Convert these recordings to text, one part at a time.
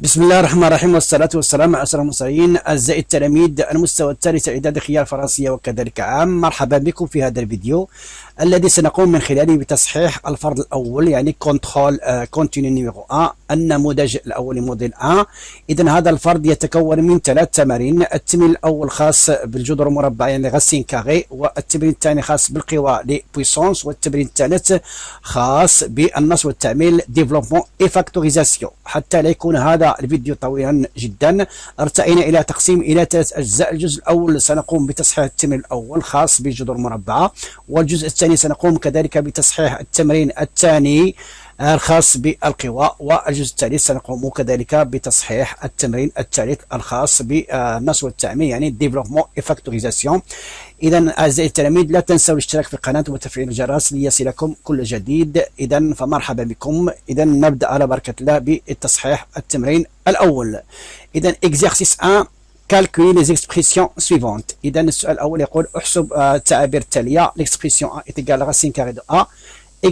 بسم الله الرحمن الرحيم والصلاة والسلام على أشرف المرسلين. أعزائي التلاميذ المستوى الثالث إعداد الخيار الفرنسية وكذلك عام، مرحبا بكم في هذا الفيديو الذي سنقوم من خلاله بتصحيح الفرض الأول، يعني كنترول كونتينيو نيميرو 1، النموذج الأول موديل 1. إذا هذا الفرض يتكون من 3 تمارين. التمرين الأول خاص بالجذر المربعة يعني غاسين كاري، والتمرين الثاني خاص بالقوى لي بويسونس، والتمرين الثالث خاص بالنصب والتعميل ديفلوبمون اي فاكتوريزاسيون. حتى لا يكون هذا الفيديو طويلا جدا، ارتئينا الى تقسيم الى 3 اجزاء. الجزء الاول سنقوم بتصحيح التمرين الاول خاص بالجذر المربعه، والجزء الثاني سنقوم كذلك بتصحيح التمرين الثاني الخاص بالقوى، والجزء الثالث سنقوم كذلك بتصحيح التمرين الثالث الخاص بالنصب والتعميل يعني ديفلوبمون اي فاكتوريزاسيون. اذا اعزائي التلاميذ لا تنسوا الاشتراك في القناه وتفعيل الجرس ليصلكم كل جديد. اذا فمرحبا بكم. اذا نبدا على بركه الله بالتصحيح التمرين الاول. اذا اكزرسيس 1 calculer les expressions suivantes. إذا السؤال الأول يقول احسب التعابير التالية. l'expression A est égale à racine carrée de A.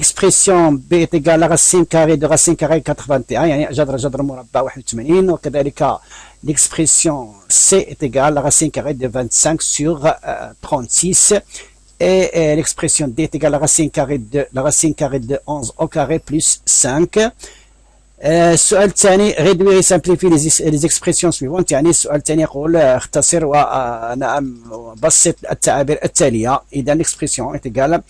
expression B est égale à racine carrée de racine carrée 81 يعني جذر مربع 81. وكذلك l'expression C est égale à racine carrée de 25 sur 36. Et l'expression D est égale à racine carrée de 11 au carré plus 5. السؤال الثاني réduire et simplifier les expressions suivantes. يعني السؤال الثاني يقول اختصر وبسط التعابير التالية. إذا l'expression est égale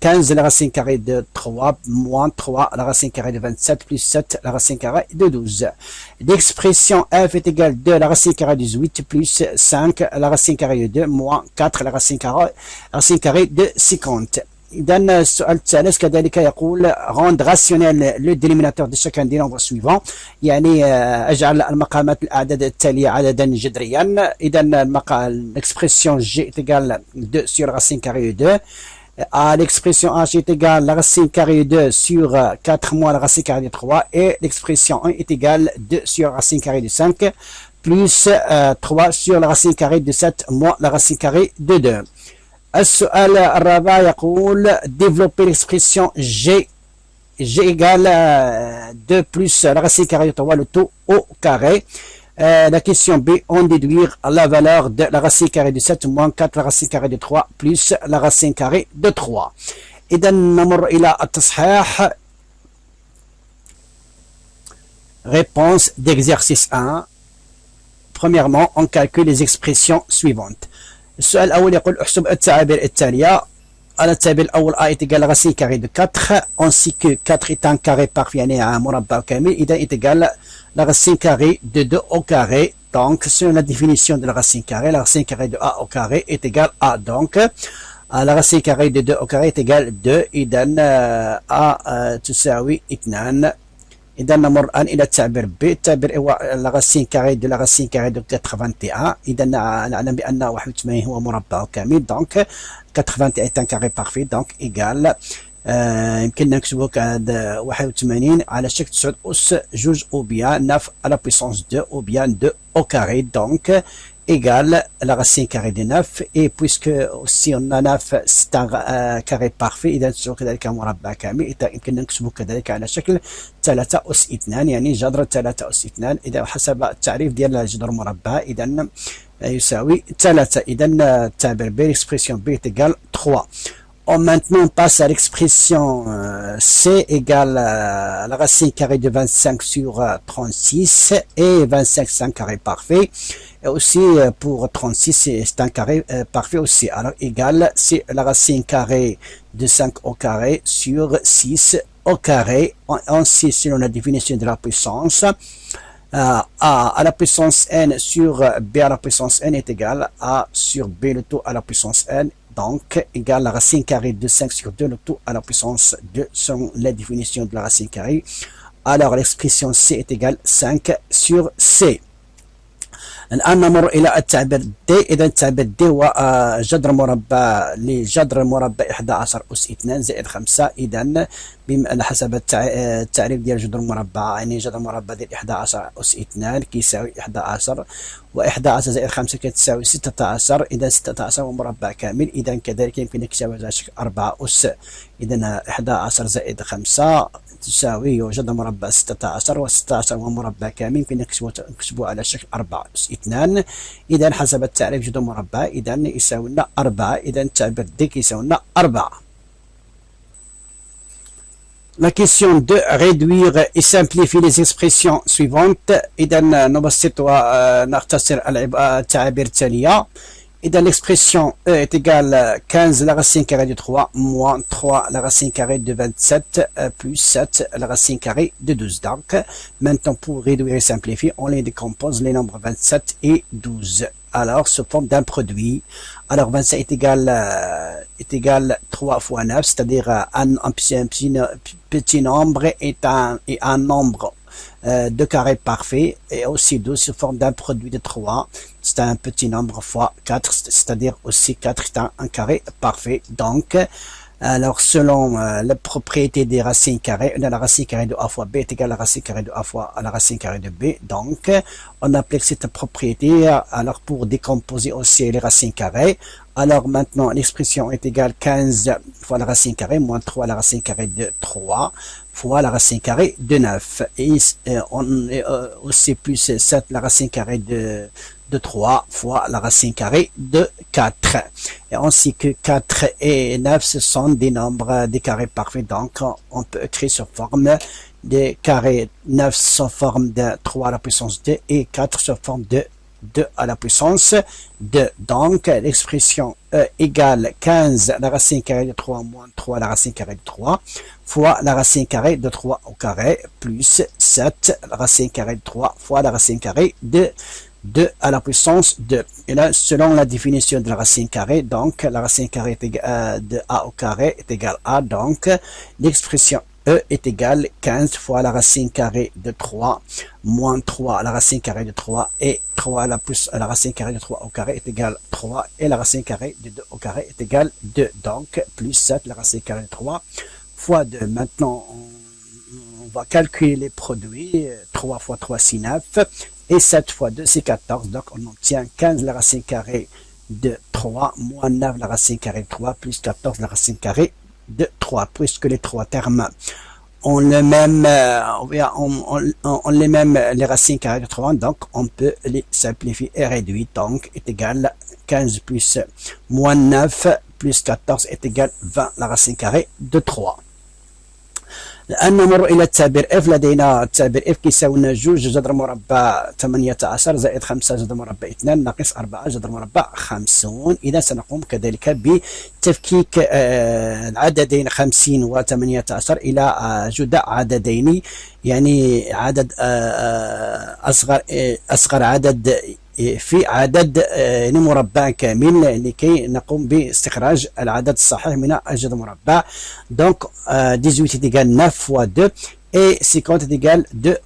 15 la racine carrée de 3 moins 3 la racine carrée de 27 plus 7 la racine carrée de 12. L'expression f est égale 2 la racine carrée de 18 plus 5 la racine carrée de 2 moins 4 la racine carrée de 50. إذا السؤال الثالث كذلك يقول rendre rationnel le dénominateur de chacun des nombres suivants. يعني أجعل المقامات الأعداد التالية عددا جذريا. إذا l'expression g est égale 2 sur racine carrée de 2. À l'expression h est égale la racine carrée de 2 sur 4 moins la racine carrée de 3. Et l'expression 1 est égale 2 sur racine carrée de 5 plus 3 sur la racine carrée de 7 moins la racine carrée de 2. السؤال الرابع يقول développer l'expression g égale 2 plus la racine carrée de 3 le tout au carré. La question B, on déduire la valeur de la racine carrée de 7 moins 4 la racine carrée de 3 plus la racine carrée de 3. إذا نمر إلى التصحيح. Réponse d'exercice 1. Premièrement, on calcule les expressions suivantes. السؤال الأول يقول احسب التعابير التالية. التعبير الأول A est égal à racine carrée de 4. On sait que 4 est un carré parfait يعني مربع كامل. إذا est égal la racine carrée de 2 au carré. Donc selon la définition de la racine carrée de A au carré est égal à donc la racine carrée de 2 au carré est égal 2. إذا A تساوي 2. إذا نمر الآن إلى التعبير B. التعبير هو la racine carrée de 81. إذا نعلم بأن 81 هو مربع كامل. donc 81 est un carré parfait. donc égal يمكننا نكتبه كهذا 81 على شكل 9 أس 2 أو bien 9 à la puissance 2 أو bien 2 au carré. donc égale la racine carrée de 9. et puisque aussi on a 9 c'est un carré parfait إذا نكتبه كذلك مربع كامل. يمكننا نكتبه كذلك على شكل 3 أس 2 يعني جذر 3 أس 2. إذا حسب التعريف ديال الجذر المربع إذا يساوي 3. إذا التعبير B l'expression B est égale 3. Maintenant on passe à l'expression C égale la racine carrée de 25 sur 36 et 25 c'est un carré parfait. Et aussi pour 36 c'est un carré parfait aussi. Alors égal c'est la racine carrée de 5 au carré sur 6 au carré. Ainsi selon la définition de la puissance A à la puissance n sur B à la puissance n est égal à sur B le tout à la puissance n. Donc égale la racine carrée de 5 sur 2 le tout à la puissance 2 selon la définition de la racine carrée. Alors l'expression C est égale 5 sur C. الآن نمر إلى التعبير D. إذا التعبير D هو جذر مربع لجذر مربع 11 أس 2 زائد 5. إذا على حسب التعريف ديال جذر مربع. يعني جذر مربع ديال 11 أس 2 كيساوي 11 و11 زائد 5 كتساوي 16. إذا 16 هو مربع كامل، إذا كذلك يمكن نكتبها على شكل 4 أس. إذا 11 زائد 5 تساوي جذر مربع 16، و16 هو مربع كامل، يمكن نكتبوه على شكل 4 أس 2. إذا حسب التعريف جذر مربع إذا يساوي لنا 4، إذا التعبير دي كيساوي لنا 4. La question 2, réduire et simplifier les expressions suivantes. إذا نبسط ونختصر التعابير التالية. إذا l'expression E est égale 15 la racine carrée de 3 moins 3 la racine carrée de 27 plus 7 la racine carrée de 12. Donc, maintenant pour réduire et simplifier, on les décompose les nombres 27 et 12. Alors, sous forme d'un produit. Alors, 27 est égal 3 fois 9, c'est-à-dire un petit nombre et un nombre de carrés parfaits, et aussi 12 sous forme d'un produit de 3. C'est un petit nombre fois 4, c'est-à-dire aussi 4 est un carré parfait. Donc, alors selon la propriété des racines carrées, la racine carrée de a fois b est égale à la racine carrée de a fois la racine carrée de b. Donc, on applique cette propriété alors pour décomposer aussi les racines carrées. Alors maintenant, l'expression est égale 15 fois la racine carrée moins 3 la racine carrée de 3 fois la racine carrée de 9. Et on est aussi plus 7 la racine carrée de 3 fois la racine carrée de 4. Et ainsi que 4 et 9, ce sont des nombres, des carrés parfaits. Donc, on peut écrire sous forme de carré 9 sous forme de 3 à la puissance 2 et 4 sous forme de 2 à la puissance 2. Donc, l'expression E égale 15 la racine carrée de 3 moins 3 la racine carrée de 3 fois la racine carrée de 3 au carré plus 7 la racine carrée de 3 fois la racine carrée de 2 à la puissance 2. Et là, selon la définition de la racine carrée, donc la racine carrée de a au carré est égale à, donc l'expression E est égale 15 fois la racine carrée de 3 moins 3 à la racine carrée de 3 et 3 à la racine carrée de 3 au carré est égale 3 et la racine carrée de 2 au carré est égale 2. Donc plus 7 la racine carrée de 3 fois 2. Maintenant, on va calculer les produits. 3 fois 3 c'est 9 et 7 fois 2 c'est 14. Donc on obtient 15 la racine carrée de 3 moins 9 la racine carrée de 3 plus 14 la racine carrée de 3, puisque les trois termes ont le même, les racines carrées de 3, donc on peut les simplifier et réduire. Donc est égal 15 plus moins 9 plus 14 est égal 20 la racine carrée de 3. الآن نمر إلى التعبير F. لدينا التعبير F كيساوي لنا 2 جذر مربع 18 زائد 5 جذر مربع 2 ناقص 4 جذر مربع 50. إذا سنقوم كذلك بتفكيك العددين 50 و 18 إلى جداء عددين، يعني عدد أصغر عدد في عدد مربع كامل لكي نقوم باستخراج العدد الصحيح من الجذر المربع. Donc 18 est égal 9 fois 2 et 50 est égal 2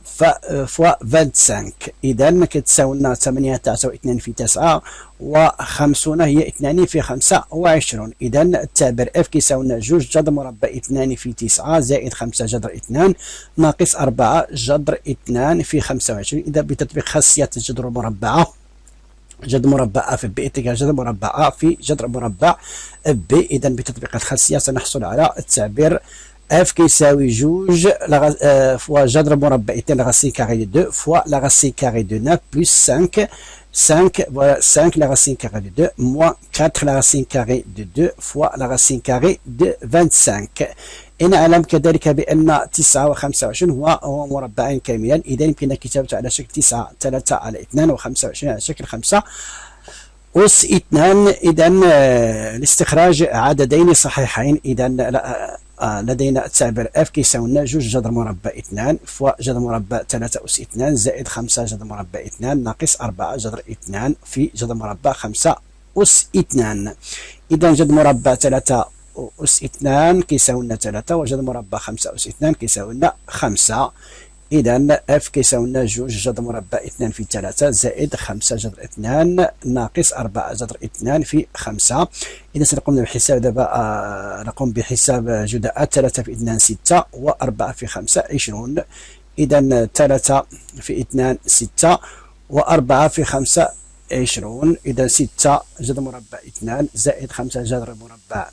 fois 25. إذا كتساوي لنا 18 و2 في 9 و50 هي 2 في 25. إذا التعبير F كيساوي لنا 2 جذر مربع 2 في 9 زائد 5 جذر 2 ناقص 4 جذر 2 في 25. إذا بتطبيق خاصيات الجذر المربعة، جذر مربع A في B تجاه جذر مربع A في جذر مربع B. إذا بتطبيق الخاصية سنحصل على التعبير F كيساوي 2 فوا جذر مربع 2 la racine carrée de 2 fois la racine carrée de 9 plus 5, voilà 5 la racine carrée de 2 moins 4 la racine carrée de 2 fois la racine carrée de 25. نعلم كذلك بأن 9 و25 هو مربعين كاملان، إذا يمكن كتابته على شكل 9 3 على 2 و25 على شكل 5 أس 2. إذا لاستخراج عددين صحيحين، إذا لدينا التعبير F كيساوي لنا 2 جذر مربع 2 فوا جذر مربع 3 أس 2 زائد 5 جذر مربع 2 ناقص 4 جذر 2 في جذر مربع 5 أس 2. إذا جذر مربع 3 أس 2 كيساوي لنا 3 وجذر مربع 5 أس 2 كيساوي لنا 5. إذا اف كيساوي جوج جذر مربع 2 في 3 زائد 5 جذر 2 ناقص 4 جذر 2 في 5. إذا سنقوم بحساب دابا نقوم بحساب جداءات 3 في 2 6 و4 في 5 20. إذا 3 في 2 6 و4 في 5 20. إذا 6 جذر مربع 2 زائد 5 جذر مربع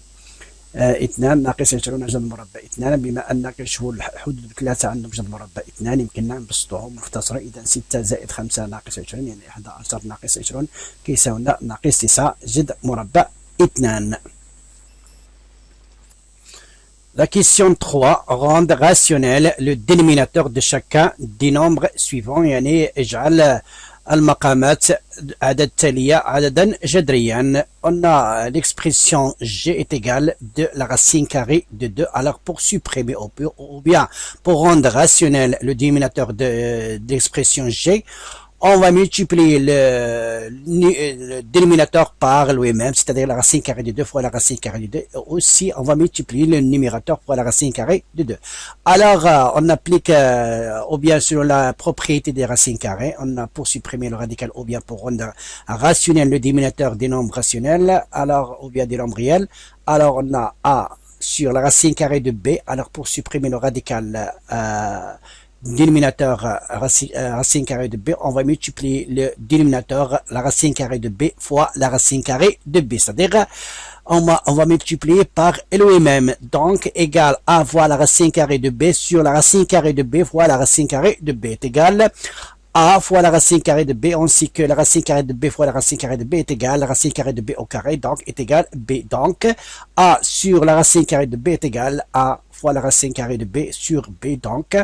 2 ناقص 20 جذر مربع 2. بما أن كنشوفوا الحدود ثلاثة عندهم جذر مربع 2 يمكننا نبسطوهم مختصرة. إذا 6 زائد 5 ناقص 20 يعني 11 ناقص 20 كيساوي ناقص 9 جذر مربع 2. La question 3 rendre rationnel le dénominateur de chacun des nombres suivants. يعني اجعل المقامات عدد تالية عددا جذريا. On a l'expression g est égale de la racine carrée de 2. Alors pour supprimer ou bien pour rendre rationnel le dénominateur de l'expression g, on va multiplier le dénominateur par lui-même, c'est-à-dire la racine carrée de 2 fois la racine carrée de 2. Aussi, on va multiplier le numérateur par la racine carrée de 2. Alors, on applique, ou bien selon la propriété des racines carrées, on a pour supprimer le radical, ou bien pour rendre rationnel le dénominateur des nombres rationnels, alors, ou bien des nombres réels. Alors, on a A sur la racine carrée de B. Alors, pour supprimer le radical, dénominateur racine carrée de B, on va multiplier le dénominateur la racine carrée de B fois la racine carrée de B, c'est-à-dire on va multiplier par lui-même, donc égal A fois la racine carrée de B sur la racine carrée de B fois la racine carrée de B est égal A fois la racine carrée de B, ainsi que la racine carrée de B fois la racine carrée de B est égal la racine carrée de B au carré, donc est égal B. Donc A sur la racine carrée de B est égal A fois la racine carrée de B sur B. Donc,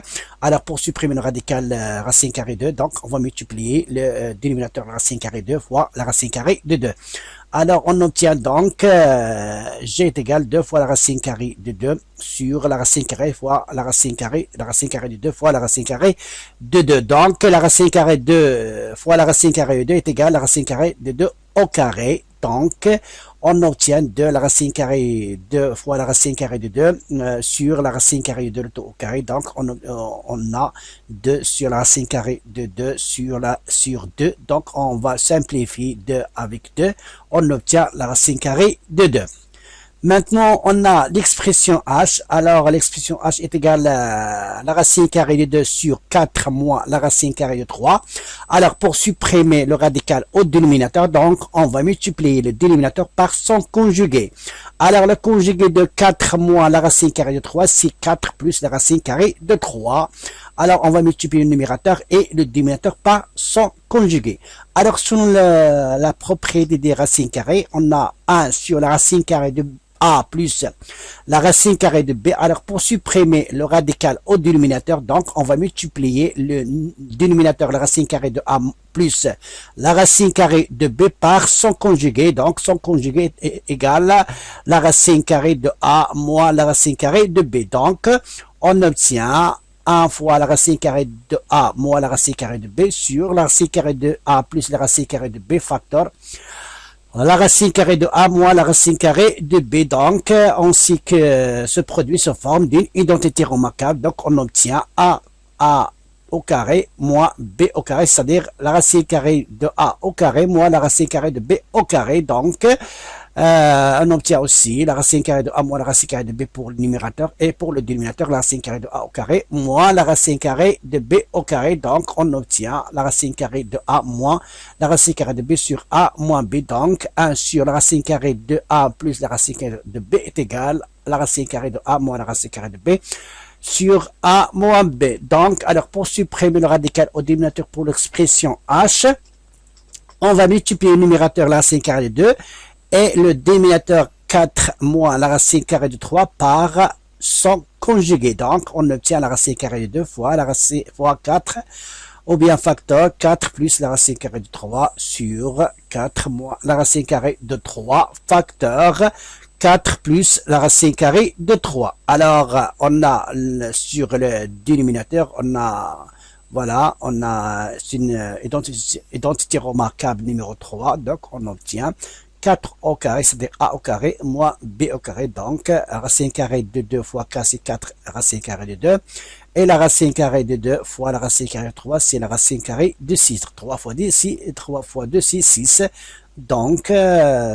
alors pour supprimer le radical racine carrée de 2, donc on va multiplier le dénominateur de racine carrée de 2 fois la racine carrée de 2. Alors on obtient donc g est égal 2 fois la racine carrée de 2 sur la racine carrée fois la racine carrée de 2 fois la racine carrée de 2. Donc la racine carrée de 2 fois la racine carrée de 2 est égal à la racine carrée de 2 au carré. Donc, on obtient de la racine carrée 2 fois la racine carrée de 2 sur la racine carrée de 2 au carré. Donc, on a 2 sur la racine carrée de 2 sur 2. Donc, on va simplifier 2 avec 2. On obtient la racine carrée de 2. Maintenant, on a l'expression h. Alors, l'expression h est égale à la racine carrée de 2 sur 4 moins la racine carrée de 3. Alors, pour supprimer le radical au dénominateur, donc, on va multiplier le dénominateur par son conjugué. Alors, le conjugué de 4 moins la racine carrée de 3, c'est 4 plus la racine carrée de 3. Alors, on va multiplier le numérateur et le dénominateur par son conjugué. Alors, selon la propriété des racines carrées, on a 1 sur la racine carrée de A plus la racine carrée de B. Alors, pour supprimer le radical au dénominateur, donc, on va multiplier le dénominateur, la racine carrée de A plus la racine carrée de B par son conjugué. Donc, son conjugué est égal à la racine carrée de A moins la racine carrée de B. Donc, on obtient 1 fois la racine carrée de A moins la racine carrée de B sur la racine carrée de A plus la racine carrée de B facteur la racine carrée de A moins la racine carrée de B. Donc, ainsi que ce produit se forme d'une identité remarquable. Donc, on obtient A au carré moins B au carré, c'est-à-dire la racine carrée de A au carré moins la racine carrée de B au carré. Donc, on obtient aussi la racine carrée de A moins la racine carrée de B pour le numérateur et pour le dénominateur la racine carrée de A au carré moins la racine carrée de B au carré. Donc on obtient la racine carrée de A moins la racine carrée de B sur A moins B. Donc 1 sur la racine carrée de A plus la racine carrée de B est égal à la racine carrée de A moins la racine carrée de B sur A moins B. Donc alors pour supprimer le radical au dénominateur pour l'expression H, on va multiplier le numérateur la racine carrée de 2 et le dénominateur 4 moins la racine carrée de 3 par son conjugué. Donc, on obtient la racine carrée de 2 fois la racine fois 4, ou bien facteur 4 plus la racine carrée de 3 sur 4 moins la racine carrée de 3 facteur 4 plus la racine carrée de 3. Alors, on a sur le dénominateur, on a une identité remarquable numéro 3. Donc, on obtient 4 au carré, c'est-à-dire a au carré, moins b au carré. Donc, racine carrée de 2 fois k, c'est 4 racine carrée de 2. Et la racine carrée de 2 fois la racine carrée de 3, c'est la racine carrée de 6. 3 fois 10, 6, 3 fois 2, c'est 6. Donc,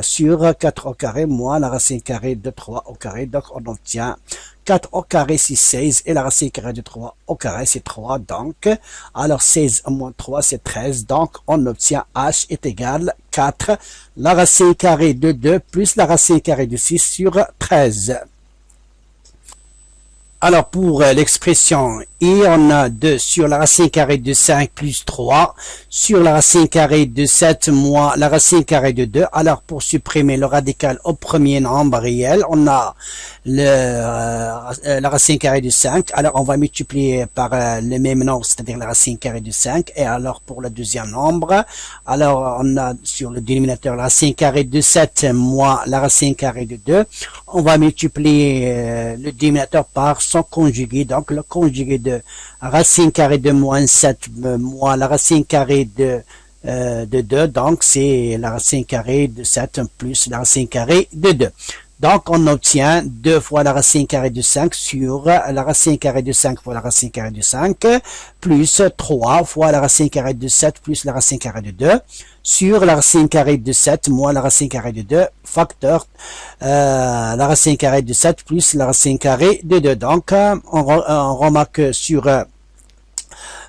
sur 4 au carré moins la racine carrée de 3 au carré. Donc, on obtient 4 au carré, c'est 16. Et la racine carrée de 3 au carré, c'est 3. Donc, alors 16 moins 3, c'est 13. Donc, on obtient h est égal 4. La racine carrée de 2 plus la racine carrée de 6 sur 13. Alors, pour l'expression I, on a 2 sur la racine carrée de 5 plus 3, sur la racine carrée de 7 moins la racine carrée de 2. Alors, pour supprimer le radical au premier nombre réel, on a la racine carrée de 5. Alors, on va multiplier par le même nombre, c'est-à-dire la racine carrée de 5. Et alors, pour le deuxième nombre, alors, on a sur le dénominateur la racine carrée de 7 moins la racine carrée de 2. On va multiplier le dénominateur par son conjugué. Donc, le conjugué de racine carrée de moins 7 moins la racine carrée de 2. Donc, c'est la racine carrée de 7 plus la racine carrée de 2. Donc, on obtient 2 fois la racine carrée de 5 sur la racine carrée de 5 fois la racine carrée de 5, plus 3 fois la racine carrée de 7 plus la racine carrée de 2, sur la racine carrée de 7 moins la racine carrée de 2, facteur la racine carrée de 7 plus la racine carrée de 2. Donc, on remarque sur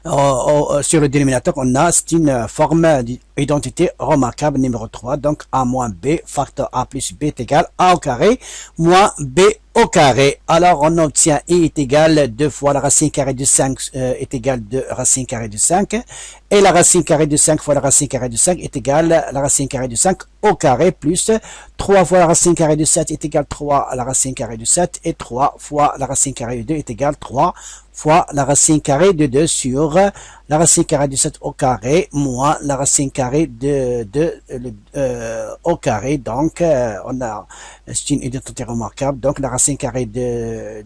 le dénominateur, on a, c'est une forme d'identité remarquable numéro 3. Donc, A moins B, facteur A plus B est égal A au carré, moins B au carré. Alors, on obtient I est égal 2 fois la racine carrée de 5 est égal 2 racine carrée de 5. Et la racine carrée de 5 fois la racine carrée de 5 est égal la racine carrée de 5 au carré, plus 3 fois la racine carrée de 7 est égal 3 à la racine carrée de 7. Et 3 fois la racine carrée de 2 est égal 3 fois la racine carrée de 2 sur la racine carrée de 7 au carré moins la racine carrée de 2 au carré. Donc, on a, c'est une identité remarquable. Donc, la racine carrée de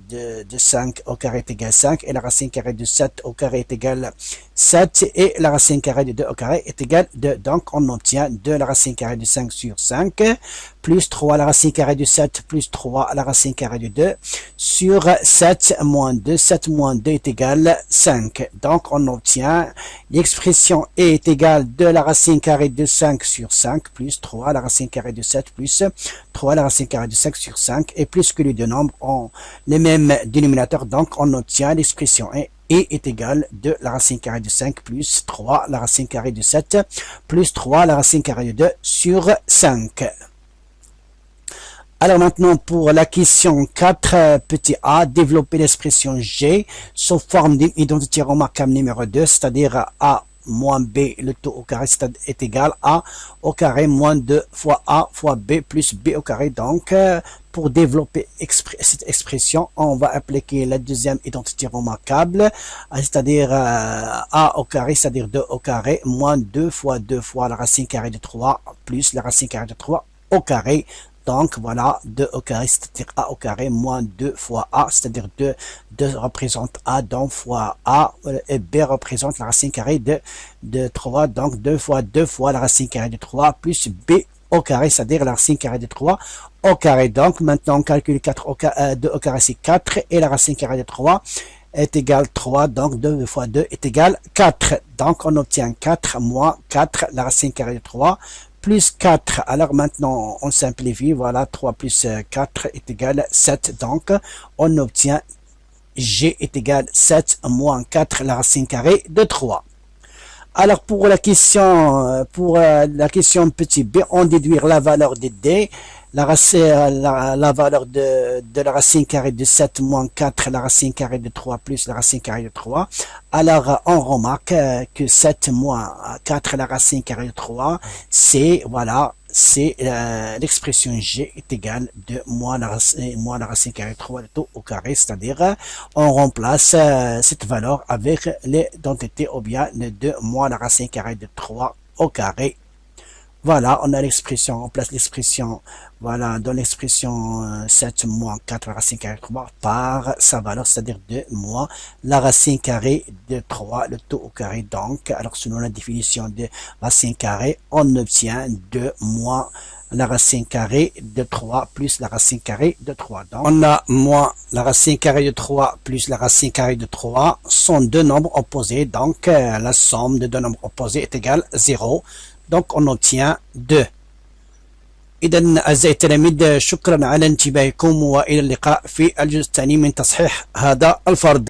5 au carré est égal 5 et la racine carrée de 7 au carré est égal 7 et la racine carrée de 2 au carré est égal 2. Donc, on obtient 2 la racine carrée de 5 sur 5 plus 3 la racine carrée de 7 plus 3 la racine carrée de 2 sur 7 moins 2. 7 moins 2 est égal 5. Donc, on obtient l'expression est égale de la racine carrée de 5 sur 5 plus 3 la racine carrée de 7 plus 3 la racine carrée de 5 sur 5. Et plus que les deux nombres ont les mêmes dénominateurs, donc on obtient l'expression est égal de la racine carrée de 5 plus 3 la racine carrée de 7 plus 3 la racine carrée de 2 sur 5. Alors maintenant, pour la question 4, petit a, développer l'expression G sous forme d'une identité remarquable numéro 2, c'est-à-dire A moins B, le tout au carré est égal à A au carré moins 2 fois A fois B plus B au carré. Donc, pour développer cette expression, on va appliquer la deuxième identité remarquable, c'est-à-dire A au carré, c'est-à-dire 2 au carré, moins 2 fois la racine carrée de 3 plus la racine carrée de 3 au carré. Donc, voilà, 2 au carré, c'est-à-dire A au carré, moins 2 fois A, c'est-à-dire 2 représente A, donc fois A, et B représente la racine carrée de 3, donc 2 fois la racine carrée de 3, plus B au carré, c'est-à-dire la racine carrée de 3 au carré. Donc, maintenant, on calcule 2 au carré, c'est 4, et la racine carrée de 3 est égale 3, donc 2 fois 2 est égal 4. Donc, on obtient 4 moins 4, la racine carrée de 3, plus 4. Alors maintenant, on simplifie. Voilà, 3 plus 4 est égal 7. Donc, on obtient G est égal 7 moins 4, la racine carrée de 3. Alors, pour la question petit b, on déduire la valeur de D, la valeur de la racine carrée de 7 moins 4, la racine carrée de 3 plus la racine carrée de 3. Alors, on remarque que 7 moins 4, la racine carrée de 3, c'est, voilà, c'est l'expression G est égale de moins la racine carrée de 3 de tout au carré, c'est-à-dire on remplace cette valeur avec l'identité ou bien le 2 moins la racine carrée de 3 au carré. Voilà, on a l'expression, on place l'expression, voilà, dans l'expression 7 moins 4 la racine carrée de 3 par sa valeur, c'est-à-dire 2 moins la racine carrée de 3, le tout au carré. Donc, alors selon la définition de racine carrée, on obtient 2 moins la racine carrée de 3 plus la racine carrée de 3. Donc, on a moins la racine carrée de 3 plus la racine carrée de 3 sont deux nombres opposés. Donc, la somme de deux nombres opposés est égale 0. Donc, on obtient 2. إذن أعزائي التلاميذ شكرا على انتباهكم وإلى اللقاء في الجزء الثاني من تصحيح هذا الفرض.